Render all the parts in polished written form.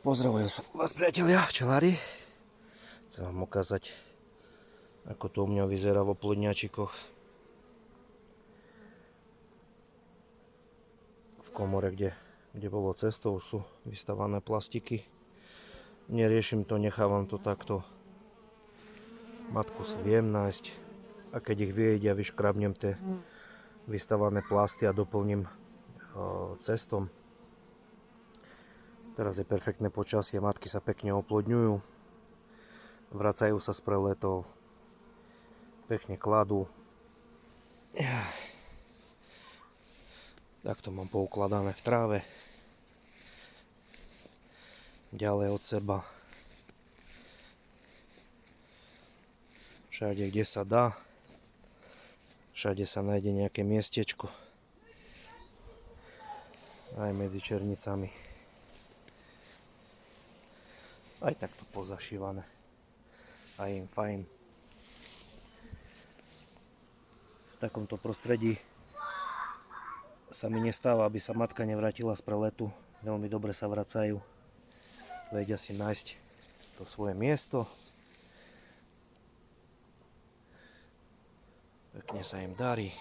Pozdravujem vás, priatelia, včelári. Chcem vám ukázať, ako to u mňa vyzerá v oplodňačikoch. V komore, kde bolo cesto, už sú vystavané plastiky. Neriešim to, nechávam to takto. Matku si viem nájsť a keď ich vyjedia, vyškrabnem tie vystavané plasty a doplním cestom. Teraz je perfektné počasie, matky sa pekne oplodňujú, vracajú sa z preletov, pekne kladú. Takto mám poukladané v tráve. Ďalej od seba. Všade, kde sa dá. Všade sa nájde nejaké miestečko. Aj medzi černicami. Aj takto pozašívané. A im fajn. V takomto prostredí sa mi nestáva, aby sa matka nevrátila z preletu. Veľmi dobre sa vracajú. Vedia si nájsť to svoje miesto. Pekne sa im darí.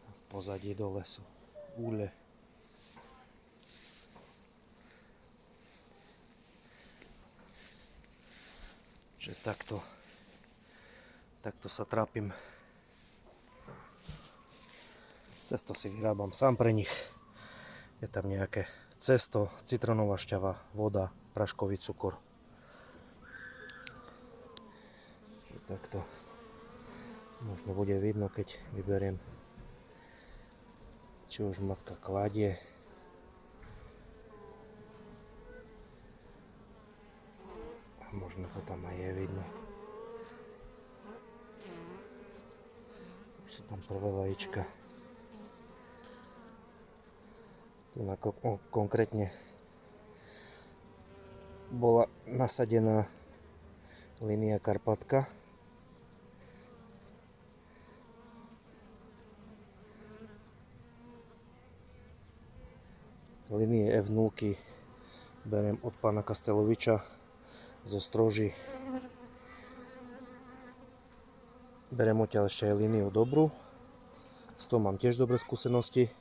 V pozadí dole sú úle. Že takto sa trápim. Cesto si vyrábam sám pre nich. Je tam nejaké cesto, citronová šťava, voda, praškový cukor. Takto možno bude vidno, keď vyberiem, či už matka kladie. Možno to tam aj je vidno. Už sú tam prvé vajíčka. Tu konkrétne bola nasadená línia Karpatka. Línie F0 beriem od pána Kasteloviča zo Stroží. Beriem odtiaľ ešte aj líniu dobrú. S tou mám tiež dobré skúsenosti.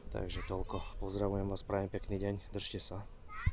Takže toľko. Pozdravujem vás, prajem pekný deň. Držte sa.